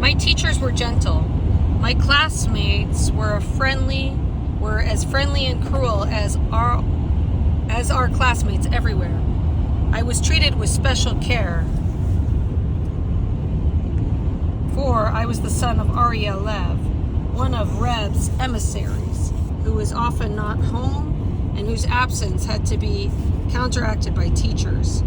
My teachers were gentle. My classmates were as friendly and cruel as our classmates everywhere. I was treated with special care, for I was the son of Ariel Lev, one of Reb's emissaries, who was often not home and whose absence had to be counteracted by teachers.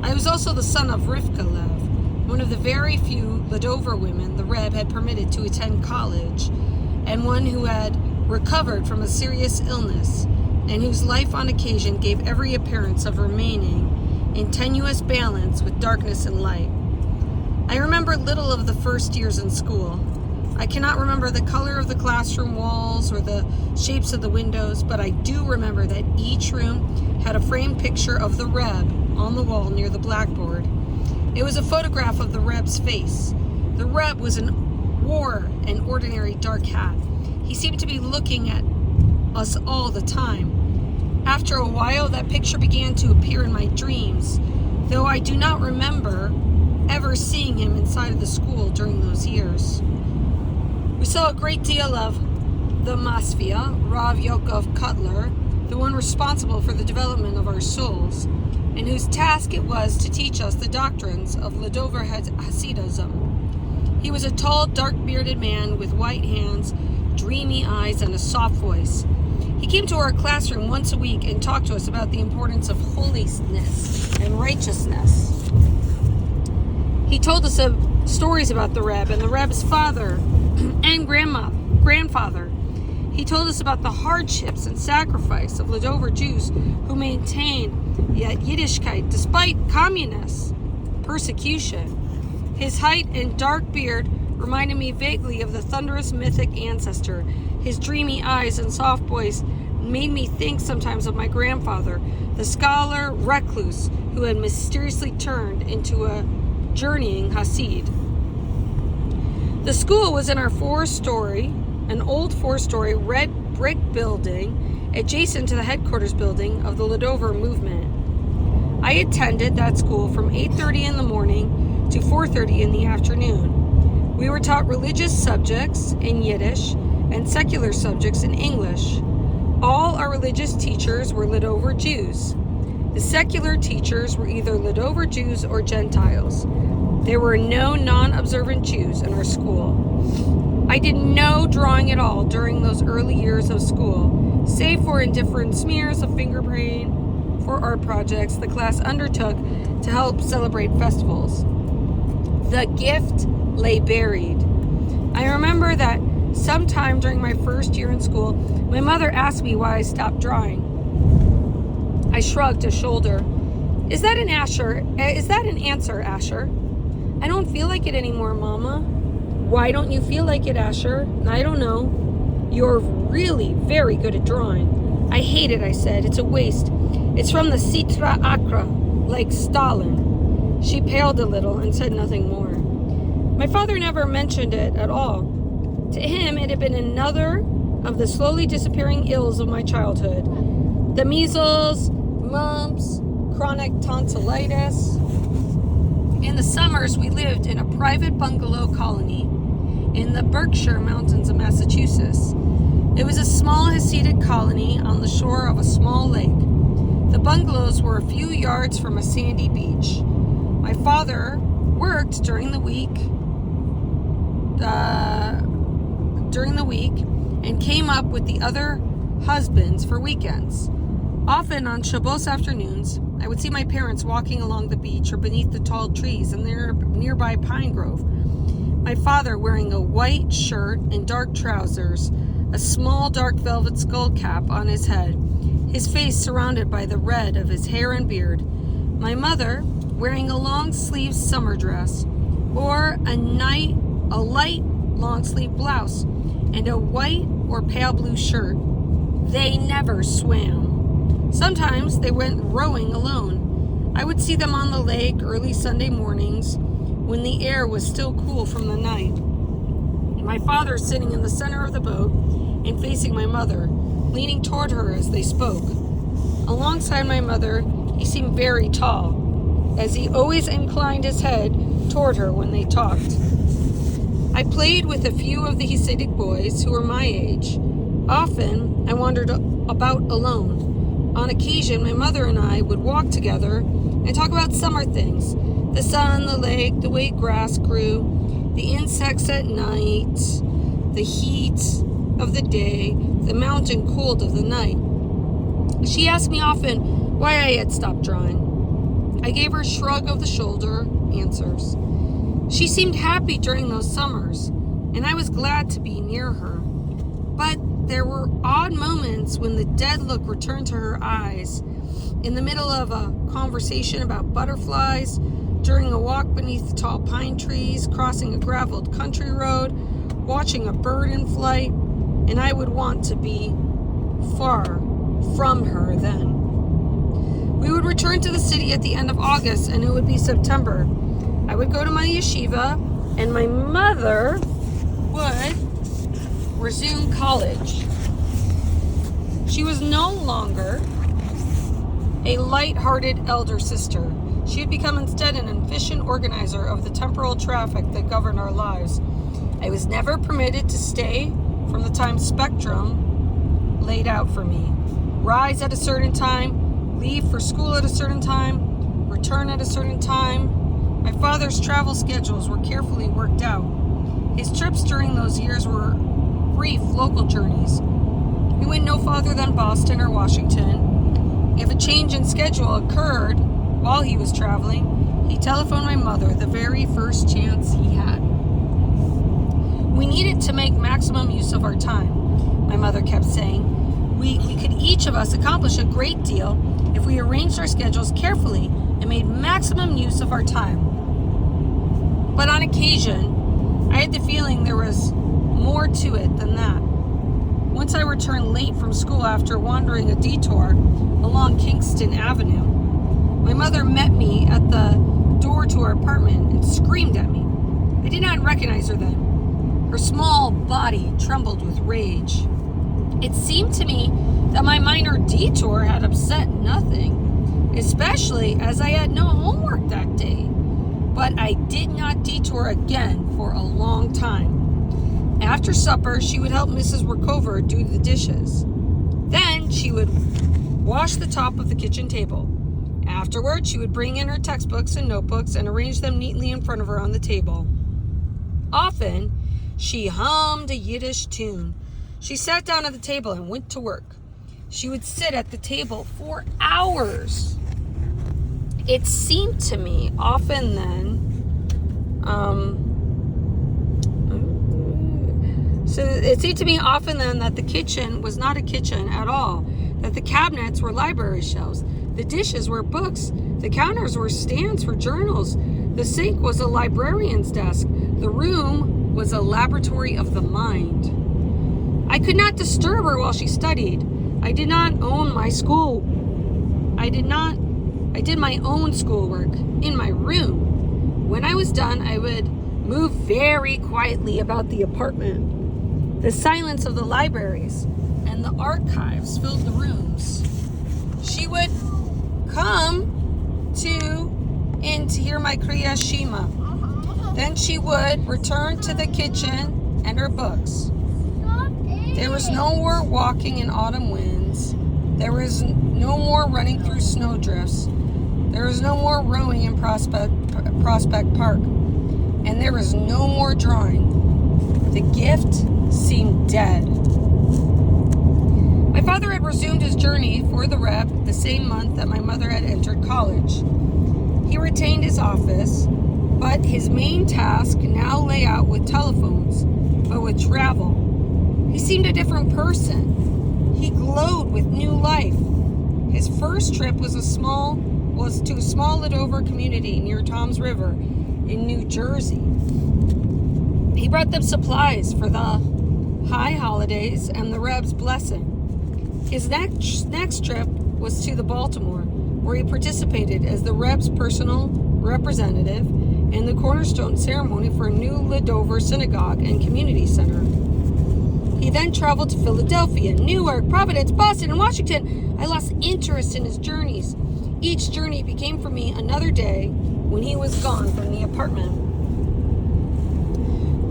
I was also the son of Rivka Lev, one of the very few Ladover women the Reb had permitted to attend college, and one who had recovered from a serious illness, and whose life on occasion gave every appearance of remaining in tenuous balance with darkness and light. I remember little of the first years in school. I cannot remember the color of the classroom walls or the shapes of the windows, but I do remember that each room had a framed picture of the Reb on the wall near the blackboard. It was a photograph of the Reb's face. The Reb wore an ordinary dark hat. He seemed to be looking at us all the time. After a while, that picture began to appear in my dreams, though I do not remember ever seeing him inside of the school during those years. We saw a great deal of the Masvia, Rav Yaakov Kotler, the one responsible for the development of our souls, and whose task it was to teach us the doctrines of Ladover Hasidism. He was a tall, dark-bearded man with white hands, dreamy eyes, and a soft voice. He came to our classroom once a week and talked to us about the importance of holiness and righteousness. He told us stories about the Reb and the Reb's father and grandfather. He told us about the hardships and sacrifice of Ladover Jews who maintained Yiddishkeit despite communist persecution. His height and dark beard reminded me vaguely of the thunderous mythic ancestor. His dreamy eyes and soft voice made me think sometimes of my grandfather, the scholar recluse who had mysteriously turned into a journeying Hasid. The school was in an old four-story red brick building adjacent to the headquarters building of the Ladover movement. I attended that school from 8:30 in the morning to 4:30 in the afternoon. We were taught religious subjects in Yiddish and secular subjects in English. All our religious teachers were Ladover Jews. The secular teachers were either Ladover Jews or Gentiles. There were no non-observant Jews in our school. I did no drawing at all during those early years of school, save for indifferent smears of finger paint for art projects the class undertook to help celebrate festivals. The gift lay buried. I remember that sometime during my first year in school, my mother asked me why I stopped drawing. I shrugged a shoulder. Is that an answer, Asher? I don't feel like it anymore, Mama. Why don't you feel like it, Asher? I don't know. You're really very good at drawing. I hate it, I said. It's a waste. It's from the Sitra Akra, like Stalin. She paled a little and said nothing more. My father never mentioned it at all. To him, it had been another of the slowly disappearing ills of my childhood. The measles, mumps, chronic tonsillitis. In the summers, we lived in a private bungalow colony in the Berkshire Mountains of Massachusetts. It was a small Hasidic colony on the shore of a small lake. The bungalows were a few yards from a sandy beach. My father worked during the week and came up with the other husbands for weekends. Often on Shabbos afternoons, I would see my parents walking along the beach or beneath the tall trees in their nearby pine grove. My father wearing a white shirt and dark trousers, a small dark velvet skull cap on his head, his face surrounded by the red of his hair and beard. My mother wearing a long-sleeved summer dress or a light long-sleeve blouse and a white or pale blue shirt. They never swam. Sometimes they went rowing alone. I would see them on the lake early Sunday mornings when the air was still cool from the night. My father sitting in the center of the boat and facing my mother, leaning toward her as they spoke. Alongside my mother, he seemed very tall, as he always inclined his head toward her when they talked. I played with a few of the Hasidic boys who were my age. Often, I wandered about alone. On occasion, my mother and I would walk together and talk about summer things. The sun, the lake, the way grass grew, the insects at night, the heat of the day, the mountain cold of the night. She asked me often why I had stopped drawing. I gave her a shrug of the shoulder answers. She seemed happy during those summers, and I was glad to be near her. But there were odd moments when the dead look returned to her eyes. In the middle of a conversation about butterflies, during a walk beneath the tall pine trees, crossing a graveled country road, watching a bird in flight, and I would want to be far from her then. We would return to the city at the end of August, and it would be September. I would go to my yeshiva, and my mother would resume college. She was no longer a light-hearted elder sister. She had become instead an efficient organizer of the temporal traffic that governed our lives. I was never permitted to stay from the time spectrum laid out for me. Rise at a certain time, leave for school at a certain time, return at a certain time. My father's travel schedules were carefully worked out. His trips during those years were brief local journeys. He went no farther than Boston or Washington. If a change in schedule occurred while he was traveling, he telephoned my mother the very first chance he had. We needed to make maximum use of our time, my mother kept saying. We could each of us accomplish a great deal if we arranged our schedules carefully and made maximum use of our time. But on occasion, I had the feeling there was more to it than that. Once I returned late from school after wandering a detour along Kingston Avenue, my mother met me at the door to our apartment and screamed at me. I did not recognize her then. Her small body trembled with rage. It seemed to me that my minor detour had upset nothing, especially as I had no homework that day. But I did not detour again for a long time. After supper, she would help Mrs. Workover do the dishes. Then she would wash the top of the kitchen table. Afterward, she would bring in her textbooks and notebooks and arrange them neatly in front of her on the table. Often, she hummed a Yiddish tune. She sat down at the table and went to work. She would sit at the table for hours. It seemed to me often then, that the kitchen was not a kitchen at all, that the cabinets were library shelves, the dishes were books, the counters were stands for journals, the sink was a librarian's desk, the room was a laboratory of the mind. I could not disturb her while she studied. I did not own my school. I did my own schoolwork in my room. When I was done, I would move very quietly about the apartment. The silence of the libraries and the archives filled the rooms. She would come to hear my Kriya Shema. Then she would return to the kitchen and her books. There was no more walking in autumn winds. There was no more running through snowdrifts. There was no more rowing in Prospect Park. And there was no more drawing. The gift seemed dead. My father had resumed his journey for the Reb the same month that my mother had entered college. He retained his office, but his main task now lay out with telephones, but with travel. He seemed a different person. He glowed with new life. His first trip was to a small Ladover community near Toms River in New Jersey. He brought them supplies for the high holidays and the Reb's blessing. His next trip was to the Baltimore, where he participated as the Reb's personal representative in the cornerstone ceremony for a new Ladover synagogue and community center. He then traveled to Philadelphia, Newark, Providence, Boston, and Washington. I lost interest in his journeys. Each journey became for me another day when he was gone from the apartment.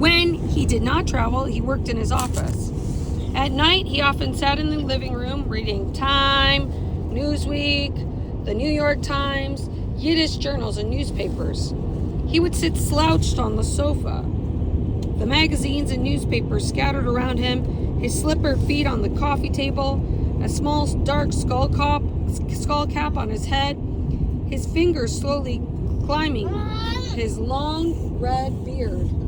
When did not travel. He worked in his office. At night, he often sat in the living room reading Time, Newsweek, the New York Times, Yiddish journals, and newspapers. He would sit slouched on the sofa, the magazines and newspapers scattered around him, his slippered feet on the coffee table, a small dark skull cap on his head, his fingers slowly climbing his long red beard.